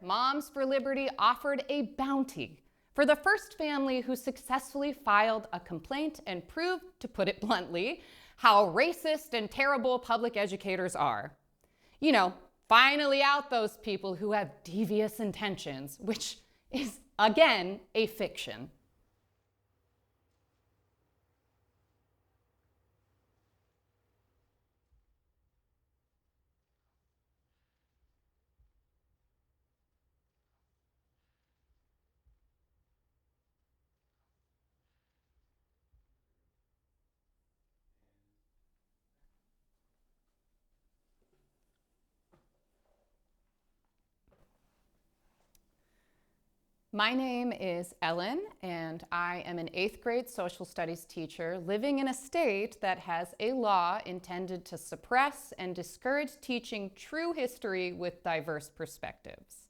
Moms for Liberty offered a bounty for the first family who successfully filed a complaint and proved, to put it bluntly, how racist and terrible public educators are. You know, finally out those people who have devious intentions, which is, again, a fiction. My name is Ellen, and I am an 8th grade social studies teacher living in a state that has a law intended to suppress and discourage teaching true history with diverse perspectives.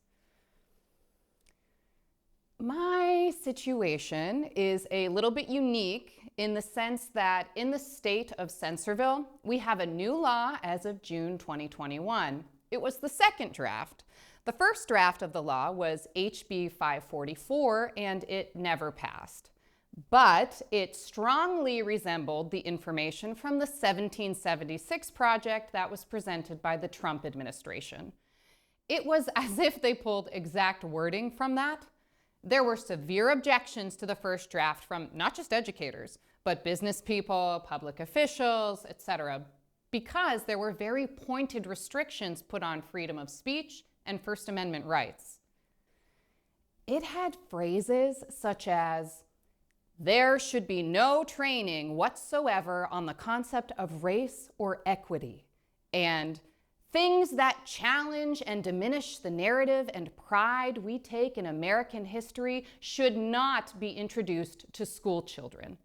My situation is a little bit unique in the sense that in the state of Censorville, we have a new law as of June 2021. It was the second draft. The first draft of the law was HB 544, and it never passed. But it strongly resembled the information from the 1776 project that was presented by the Trump administration. It was as if they pulled exact wording from that. There were severe objections to the first draft from not just educators, but business people, public officials, etc., because there were very pointed restrictions put on freedom of speech and First Amendment rights. It had phrases such as, "There should be no training whatsoever on the concept of race or equity," and "things that challenge and diminish the narrative and pride we take in American history should not be introduced to school children."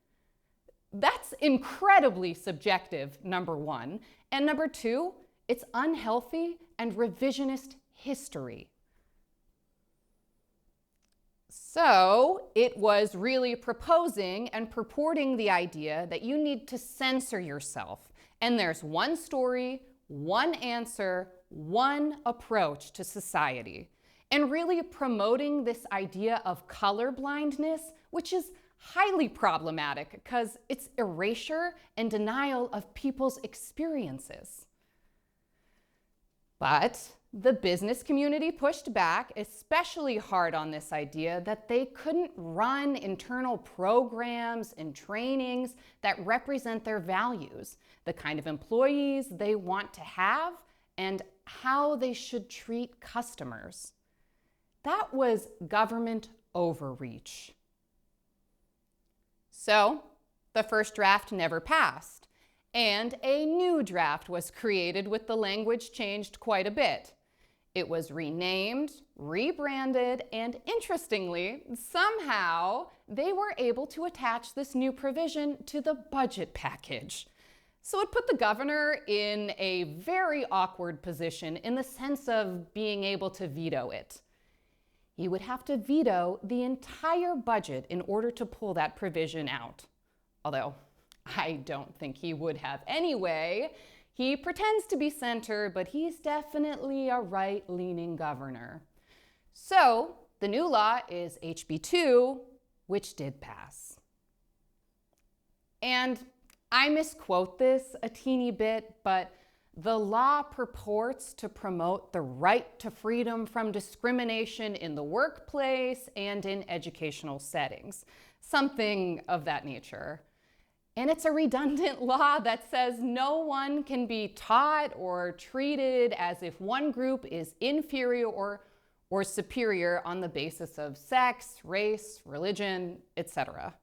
That's incredibly subjective, number one. And number two, it's unhealthy and revisionist history. So it was really proposing and purporting the idea that you need to censor yourself. And there's one story, one answer, one approach to society. And really promoting this idea of colorblindness, which is highly problematic because it's erasure and denial of people's experiences. But the business community pushed back especially hard on this idea that they couldn't run internal programs and trainings that represent their values, the kind of employees they want to have, and how they should treat customers. That was government overreach. So, the first draft never passed, and a new draft was created with the language changed quite a bit. It was renamed, rebranded, and interestingly, somehow they were able to attach this new provision to the budget package. So it put the governor in a very awkward position in the sense of being able to veto it. He would have to veto the entire budget in order to pull that provision out. Although, I don't think he would have anyway. He pretends to be center, but he's definitely a right-leaning governor. So, the new law is HB 2, which did pass. And I misquote this a teeny bit, but the law purports to promote the right to freedom from discrimination in the workplace and in educational settings, something of that nature. And it's a redundant law that says no one can be taught or treated as if one group is inferior or superior on the basis of sex, race, religion, etc.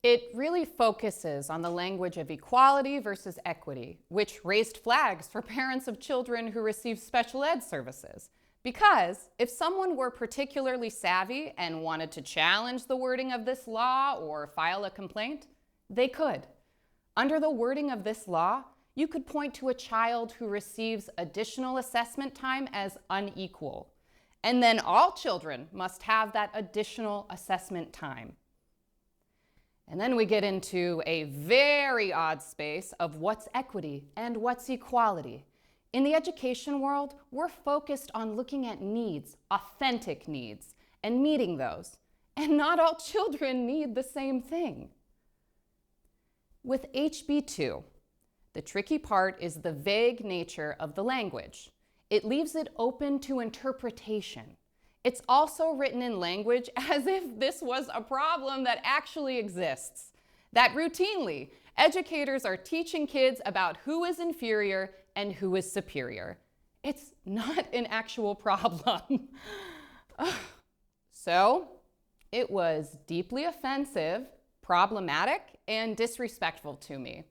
It really focuses on the language of equality versus equity, which raised flags for parents of children who receive special ed services. Because if someone were particularly savvy and wanted to challenge the wording of this law or file a complaint, they could. Under the wording of this law, you could point to a child who receives additional assessment time as unequal. And then all children must have that additional assessment time. And then we get into a very odd space of what's equity and what's equality. In the education world, we're focused on looking at needs, authentic needs, and meeting those. And not all children need the same thing. With HB2, the tricky part is the vague nature of the language. It leaves it open to interpretation. It's also written in language as if this was a problem that actually exists. That routinely, educators are teaching kids about who is inferior and who is superior. It's not an actual problem. So, it was deeply offensive, problematic, and disrespectful to me.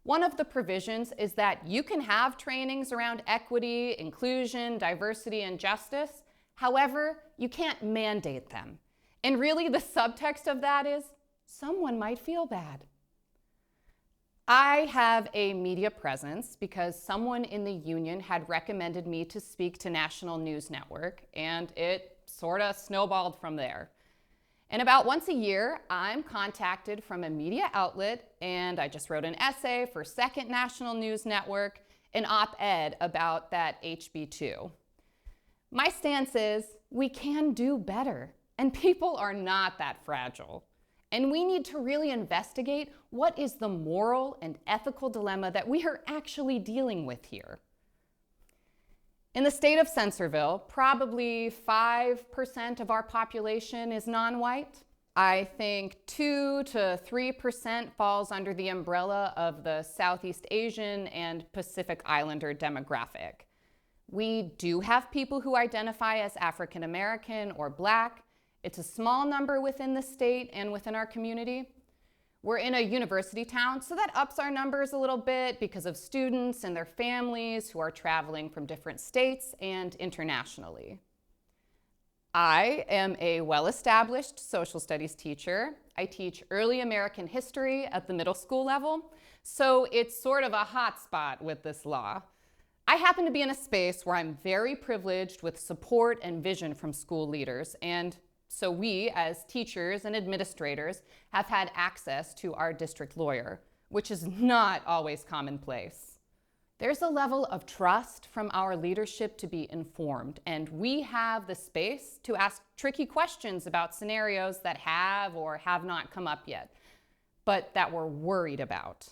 One of the provisions is that you can have trainings around equity, inclusion, diversity, and justice. However, you can't mandate them. And really, the subtext of that is someone might feel bad. I have a media presence because someone in the union had recommended me to speak to National News Network, and it sort of snowballed from there. And about once a year, I'm contacted from a media outlet, and I just wrote an essay for Second National News Network, an op-ed about that HB2. My stance is we can do better, and people are not that fragile. And we need to really investigate what is the moral and ethical dilemma that we are actually dealing with here. In the state of Censorville, probably 5% of our population is non-white. I think 2 to 3% falls under the umbrella of the Southeast Asian and Pacific Islander demographic. We do have people who identify as African American or Black. It's a small number within the state and within our community. We're in a university town, so that ups our numbers a little bit because of students and their families who are traveling from different states and internationally. I am a well-established social studies teacher. I teach early American history at the middle school level, so it's sort of a hot spot with this law. I happen to be in a space where I'm very privileged with support and vision from school leaders, and so we, as teachers and administrators, have had access to our district lawyer, which is not always commonplace. There's a level of trust from our leadership to be informed, and we have the space to ask tricky questions about scenarios that have or have not come up yet, but that we're worried about.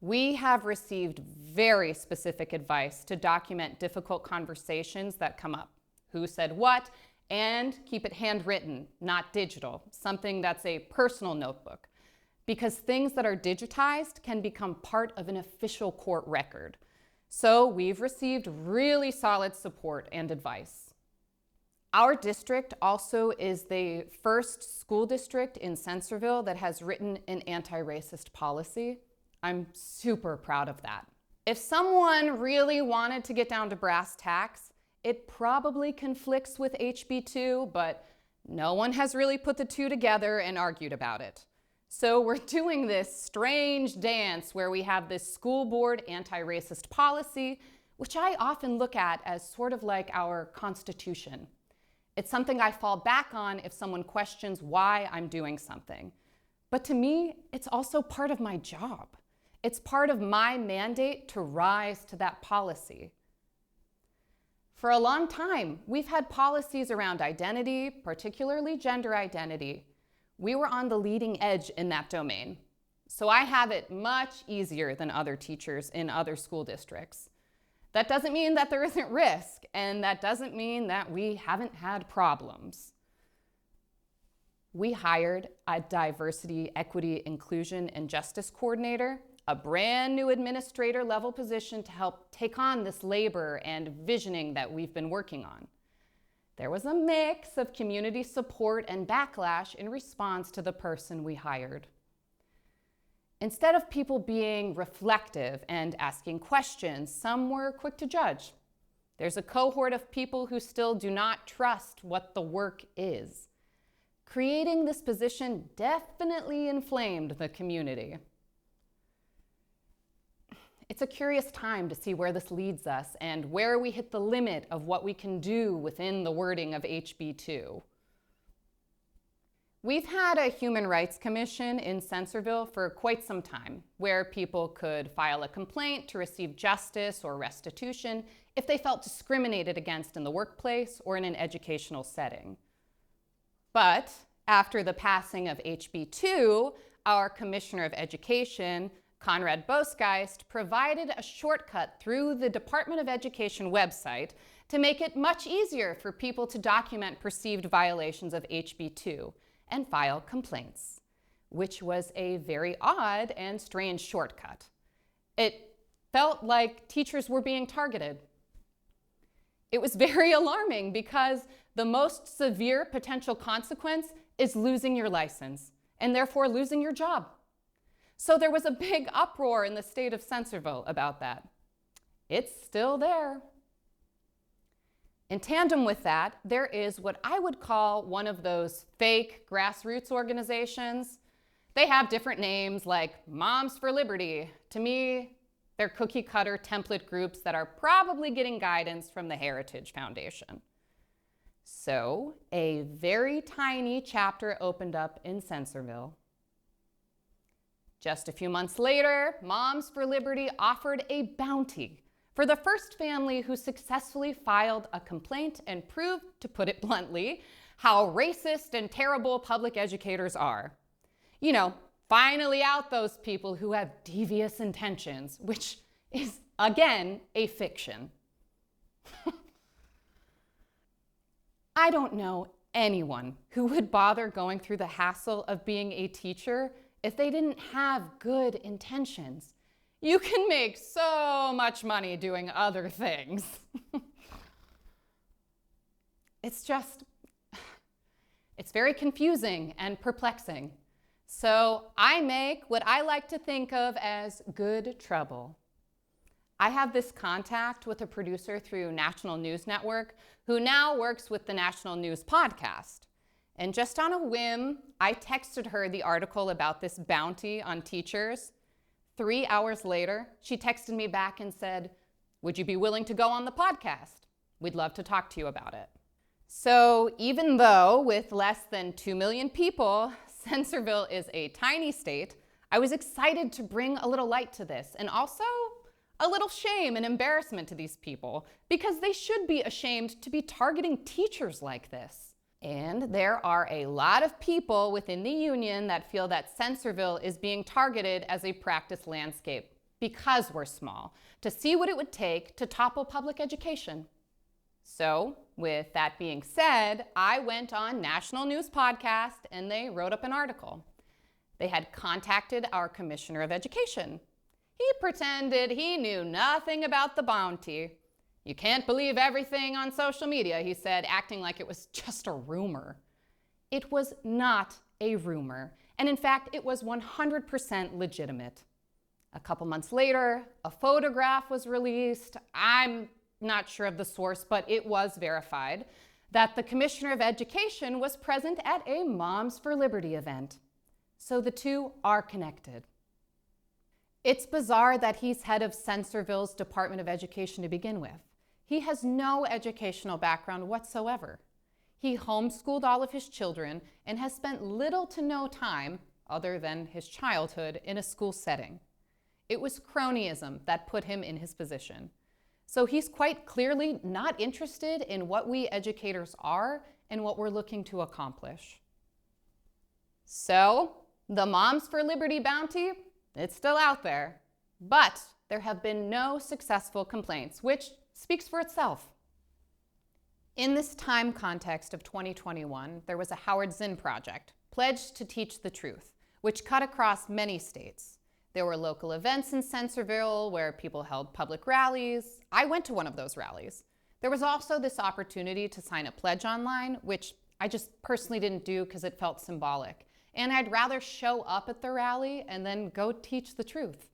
We have received very specific advice to document difficult conversations that come up. Who said what? And keep it handwritten, not digital, something that's a personal notebook, because things that are digitized can become part of an official court record. So we've received really solid support and advice. Our district also is the first school district in Censorville that has written an anti-racist policy. I'm super proud of that. If someone really wanted to get down to brass tacks, it probably conflicts with HB2, but no one has really put the two together and argued about it. So we're doing this strange dance where we have this school board anti-racist policy, which I often look at as sort of like our Constitution. It's something I fall back on if someone questions why I'm doing something. But to me, it's also part of my job. It's part of my mandate to rise to that policy. For a long time, we've had policies around identity, particularly gender identity. We were on the leading edge in that domain. So I have it much easier than other teachers in other school districts. That doesn't mean that there isn't risk, and that doesn't mean that we haven't had problems. We hired a diversity, equity, inclusion, and justice coordinator, a brand new administrator level position to help take on this labor and visioning that we've been working on. There was a mix of community support and backlash in response to the person we hired. Instead of people being reflective and asking questions, some were quick to judge. There's a cohort of people who still do not trust what the work is. Creating this position definitely inflamed the community. It's a curious time to see where this leads us and where we hit the limit of what we can do within the wording of HB2. We've had a human rights commission in Censorville for quite some time, where people could file a complaint to receive justice or restitution if they felt discriminated against in the workplace or in an educational setting. But after the passing of HB 2, our Commissioner of Education, Conrad Boesgeist, provided a shortcut through the Department of Education website to make it much easier for people to document perceived violations of HB 2 and file complaints, which was a very odd and strange shortcut. It felt like teachers were being targeted. It was very alarming because the most severe potential consequence is losing your license and therefore losing your job. So there was a big uproar in the state of Censorville about that. It's still there. In tandem with that, there is what I would call one of those fake grassroots organizations. They have different names like Moms for Liberty. To me, they're cookie-cutter template groups that are probably getting guidance from the Heritage Foundation. So, a very tiny chapter opened up in Censorville. Just a few months later, Moms for Liberty offered a bounty for the first family who successfully filed a complaint and proved, to put it bluntly, how racist and terrible public educators are. You know, finally out those people who have devious intentions, which is, again, a fiction. I don't know anyone who would bother going through the hassle of being a teacher if they didn't have good intentions. You can make so much money doing other things. It's very confusing and perplexing. So I make what I like to think of as good trouble. I have this contact with a producer through National News Network who now works with the National News podcast. And just on a whim, I texted her the article about this bounty on teachers. 3 hours later, she texted me back and said, "Would you be willing to go on the podcast? We'd love to talk to you about it." So even though with less than 2 million people, Censorville is a tiny state, I was excited to bring a little light to this and also a little shame and embarrassment to these people because they should be ashamed to be targeting teachers like this. And there are a lot of people within the union that feel that Censorville is being targeted as a practice landscape because we're small, to see what it would take to topple public education. So, with that being said, I went on National News Podcast and they wrote up an article. They had contacted our Commissioner of Education. He pretended he knew nothing about the bounty. "You can't believe everything on social media," he said, acting like it was just a rumor. It was not a rumor, and in fact, it was 100% legitimate. A couple months later, a photograph was released. I'm not sure of the source, but it was verified that the Commissioner of Education was present at a Moms for Liberty event. So the two are connected. It's bizarre that he's head of Censorville's Department of Education to begin with. He has no educational background whatsoever. He homeschooled all of his children and has spent little to no time, other than his childhood, in a school setting. It was cronyism that put him in his position. So he's quite clearly not interested in what we educators are and what we're looking to accomplish. So, the Moms for Liberty bounty, it's still out there, but there have been no successful complaints, which speaks for itself. In this time context of 2021, there was a Howard Zinn project, Pledged to Teach the Truth, which cut across many states. There were local events in Censorville where people held public rallies. I went to one of those rallies. There was also this opportunity to sign a pledge online, which I just personally didn't do because it felt symbolic. And I'd rather show up at the rally and then go teach the truth.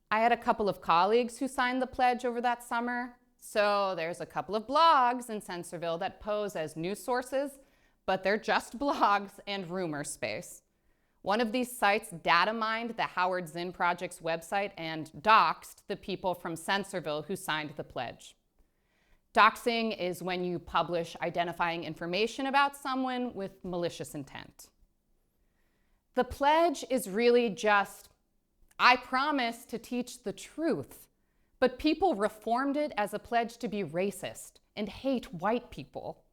I had a couple of colleagues who signed the pledge over that summer. So there's a couple of blogs in Censorville that pose as news sources, but they're just blogs and rumor space. One of these sites data mined the Howard Zinn Project's website and doxed the people from Censorville who signed the pledge. Doxing is when you publish identifying information about someone with malicious intent. The pledge is really just, I promise to teach the truth, but people reformed it as a pledge to be racist and hate white people.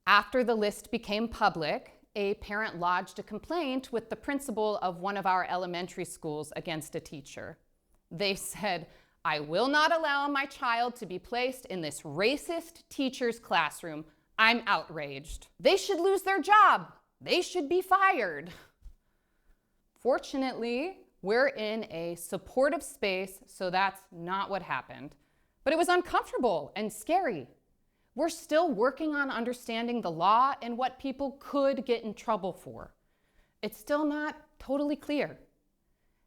After the list became public, a parent lodged a complaint with the principal of one of our elementary schools against a teacher. They said, I will not allow my child to be placed in this racist teacher's classroom. I'm outraged. They should lose their job. They should be fired. Fortunately, we're in a supportive space, so that's not what happened. But it was uncomfortable and scary. We're still working on understanding the law and what people could get in trouble for. It's still not totally clear.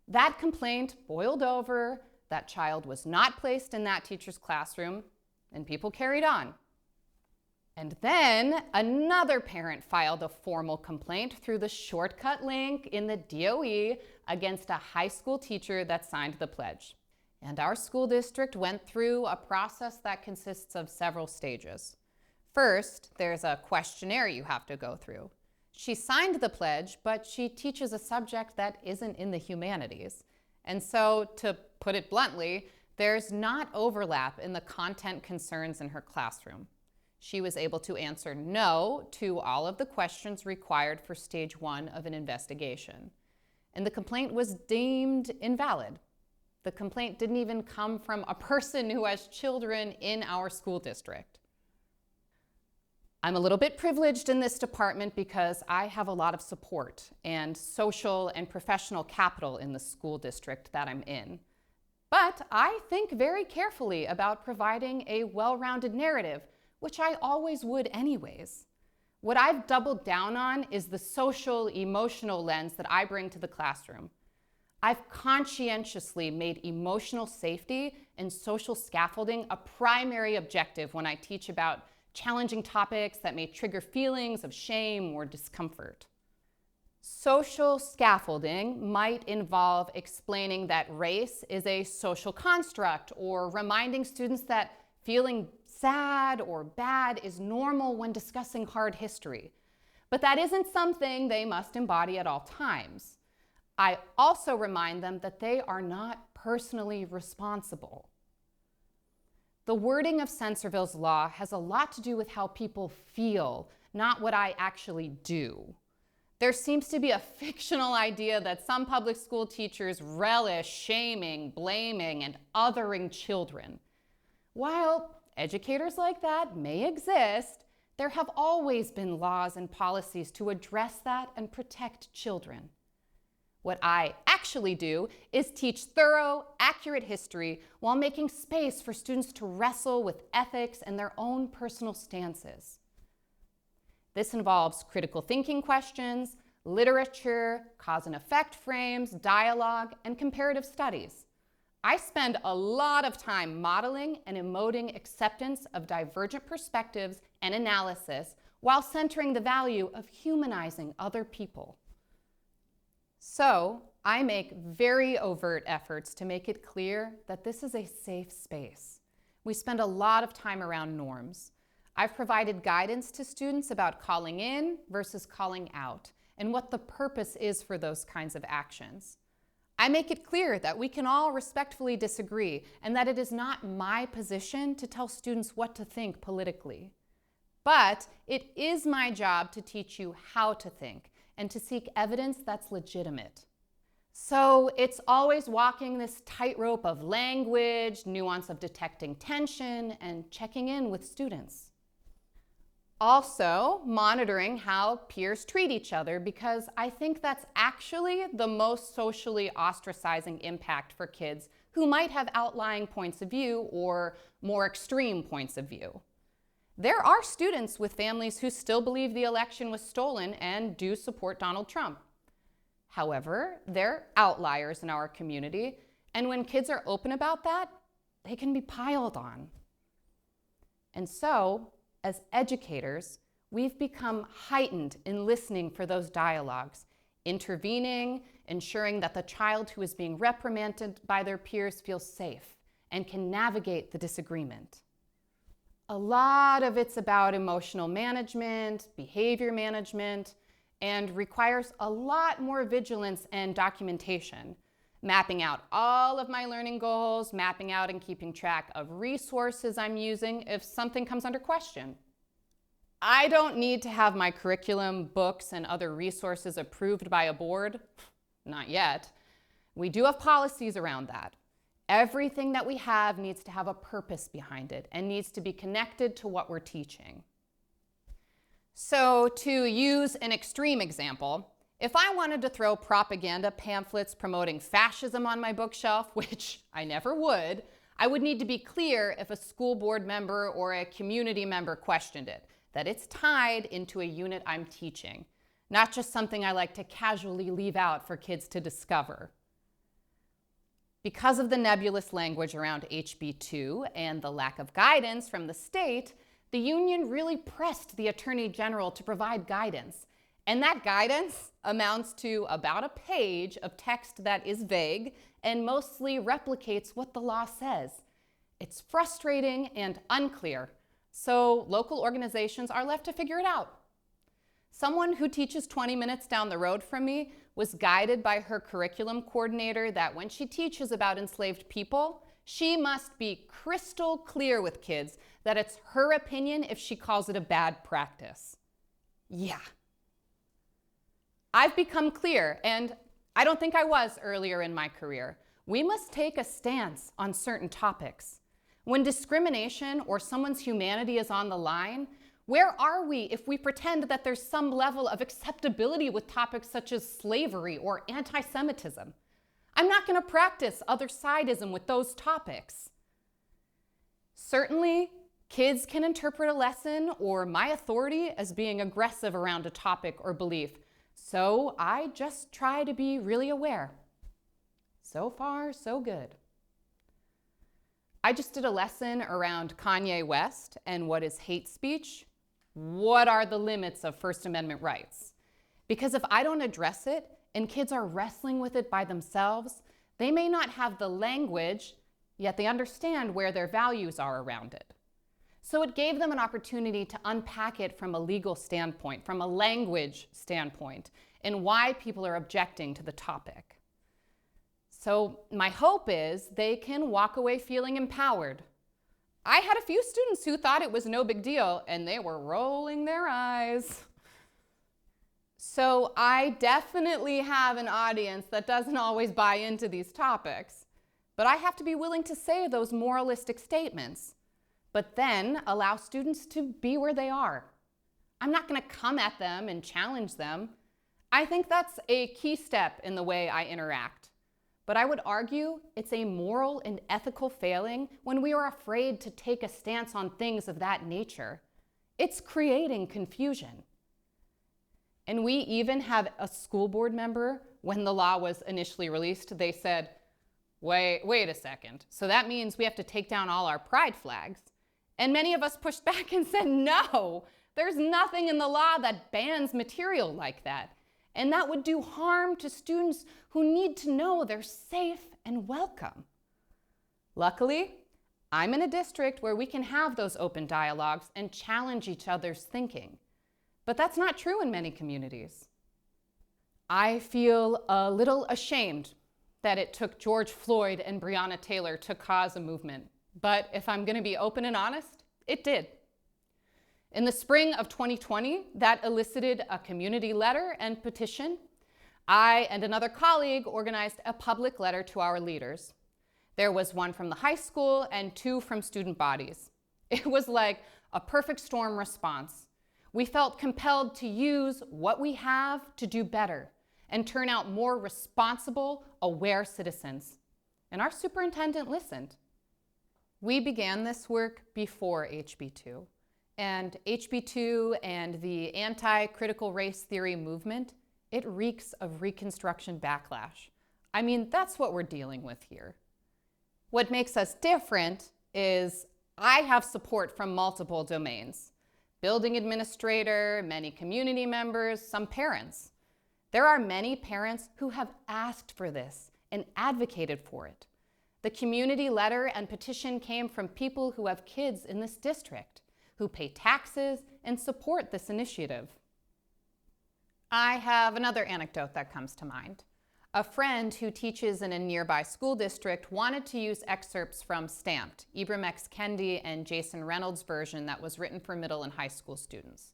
That complaint boiled over, that child was not placed in that teacher's classroom, and people carried on. And then another parent filed a formal complaint through the shortcut link in the DOE against a high school teacher that signed the pledge. And our school district went through a process that consists of several stages. First, there's a questionnaire you have to go through. She signed the pledge, but she teaches a subject that isn't in the humanities. And so, to put it bluntly, there's not overlap in the content concerns in her classroom. She was able to answer no to all of the questions required for stage 1 of an investigation. And the complaint was deemed invalid. The complaint didn't even come from a person who has children in our school district. I'm a little bit privileged in this department because I have a lot of support and social and professional capital in the school district that I'm in. But I think very carefully about providing a well-rounded narrative, which I always would anyways. What I've doubled down on is the social, emotional lens that I bring to the classroom. I've conscientiously made emotional safety and social scaffolding a primary objective when I teach about challenging topics that may trigger feelings of shame or discomfort. Social scaffolding might involve explaining that race is a social construct, or reminding students that feeling sad or bad is normal when discussing hard history. But that isn't something they must embody at all times. I also remind them that they are not personally responsible. The wording of Censorville's law has a lot to do with how people feel, not what I actually do. There seems to be a fictional idea that some public school teachers relish shaming, blaming, and othering children. While educators like that may exist, there have always been laws and policies to address that and protect children. What I actually do is teach thorough, accurate history while making space for students to wrestle with ethics and their own personal stances. This involves critical thinking questions, literature, cause and effect frames, dialogue, and comparative studies. I spend a lot of time modeling and emoting acceptance of divergent perspectives and analysis while centering the value of humanizing other people. So, I make very overt efforts to make it clear that this is a safe space. We spend a lot of time around norms. I've provided guidance to students about calling in versus calling out and what the purpose is for those kinds of actions. I make it clear that we can all respectfully disagree and that it is not my position to tell students what to think politically. But it is my job to teach you how to think and to seek evidence that's legitimate. So it's always walking this tightrope of language, nuance of detecting tension, and checking in with students. Also, monitoring how peers treat each other, because I think that's actually the most socially ostracizing impact for kids who might have outlying points of view or more extreme points of view. There are students with families who still believe the election was stolen and do support Donald Trump. However, they're outliers in our community, and when kids are open about that, they can be piled on. And so, as educators, we've become heightened in listening for those dialogues, intervening, ensuring that the child who is being reprimanded by their peers feels safe, and can navigate the disagreement. A lot of it's about emotional management, behavior management, and requires a lot more vigilance and documentation. Mapping out all of my learning goals, mapping out and keeping track of resources I'm using if something comes under question. I don't need to have my curriculum, books, and other resources approved by a board. Not yet. We do have policies around that. Everything that we have needs to have a purpose behind it and needs to be connected to what we're teaching. So to use an extreme example, if I wanted to throw propaganda pamphlets promoting fascism on my bookshelf, which I never would, I would need to be clear if a school board member or a community member questioned it, that it's tied into a unit I'm teaching, not just something I like to casually leave out for kids to discover. Because of the nebulous language around HB2 and the lack of guidance from the state, the union really pressed the Attorney General to provide guidance. And that guidance amounts to about a page of text that is vague and mostly replicates what the law says. It's frustrating and unclear, so local organizations are left to figure it out. Someone who teaches 20 minutes down the road from me was guided by her curriculum coordinator that when she teaches about enslaved people, she must be crystal clear with kids that it's her opinion if she calls it a bad practice. Yeah. I've become clear, and I don't think I was earlier in my career. We must take a stance on certain topics. When discrimination or someone's humanity is on the line, where are we if we pretend that there's some level of acceptability with topics such as slavery or anti-Semitism? I'm not going to practice other-sidism with those topics. Certainly, kids can interpret a lesson or my authority as being aggressive around a topic or belief, so I just try to be really aware. So far, so good. I just did a lesson around Kanye West and what is hate speech. What are the limits of First Amendment rights? Because if I don't address it and kids are wrestling with it by themselves, they may not have the language, yet they understand where their values are around it. So it gave them an opportunity to unpack it from a legal standpoint, from a language standpoint, and why people are objecting to the topic. So my hope is they can walk away feeling empowered. I had a few students who thought it was no big deal, and they were rolling their eyes. So I definitely have an audience that doesn't always buy into these topics, but I have to be willing to say those moralistic statements, but then allow students to be where they are. I'm not going to come at them and challenge them. I think that's a key step in the way I interact. But I would argue it's a moral and ethical failing when we are afraid to take a stance on things of that nature. It's creating confusion. And we even had a school board member, when the law was initially released, they said, wait a second. So that means we have to take down all our pride flags. And many of us pushed back and said, no, there's nothing in the law that bans material like that. And that would do harm to students who need to know they're safe and welcome. Luckily, I'm in a district where we can have those open dialogues and challenge each other's thinking. But that's not true in many communities. I feel a little ashamed that it took George Floyd and Breonna Taylor to cause a movement. But if I'm going to be open and honest, it did. In the spring of 2020, that elicited a community letter and petition. I and another colleague organized a public letter to our leaders. There was one from the high school and 2 from student bodies. It was like a perfect storm response. We felt compelled to use what we have to do better and turn out more responsible, aware citizens. And our superintendent listened. We began this work before HB2. And HB2 and the anti-critical race theory movement, it reeks of Reconstruction backlash. I mean, that's what we're dealing with here. What makes us different is I have support from multiple domains. Building administrator, many community members, some parents. There are many parents who have asked for this and advocated for it. The community letter and petition came from people who have kids in this district, who pay taxes and support this initiative. I have another anecdote that comes to mind. A friend who teaches in a nearby school district wanted to use excerpts from Stamped, Ibram X. Kendi and Jason Reynolds' version that was written for middle and high school students.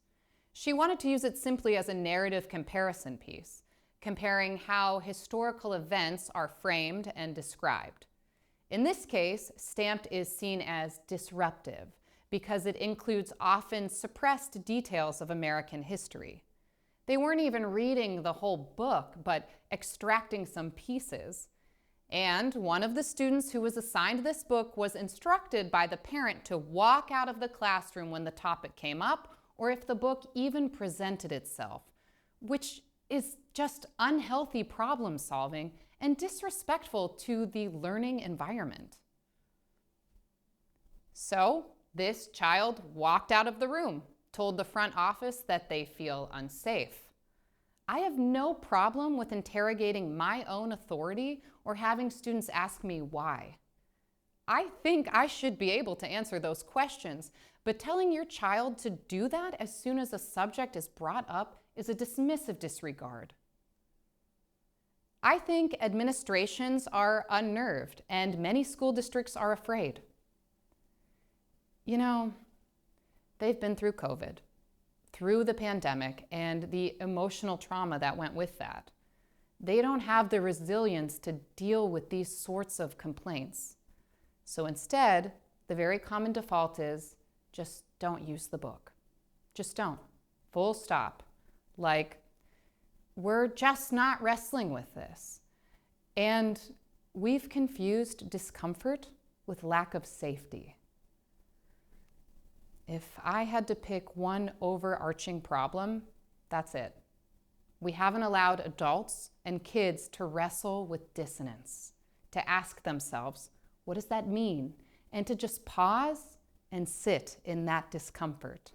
She wanted to use it simply as a narrative comparison piece, comparing how historical events are framed and described. In this case, Stamped is seen as disruptive because it includes often suppressed details of American history. They weren't even reading the whole book, but extracting some pieces. And one of the students who was assigned this book was instructed by the parent to walk out of the classroom when the topic came up, or if the book even presented itself, which is just unhealthy problem solving and disrespectful to the learning environment. So this child walked out of the room, told the front office that they feel unsafe. I have no problem with interrogating my own authority or having students ask me why. I think I should be able to answer those questions, but telling your child to do that as soon as a subject is brought up is a dismissive disregard. I think administrations are unnerved and many school districts are afraid. You know, they've been through COVID, through the pandemic, and the emotional trauma that went with that. They don't have the resilience to deal with these sorts of complaints. So instead, the very common default is just don't use the book. Just don't. Full stop. Like, we're just not wrestling with this. And we've confused discomfort with lack of safety. If I had to pick one overarching problem, that's it. We haven't allowed adults and kids to wrestle with dissonance, to ask themselves, what does that mean? And to just pause and sit in that discomfort.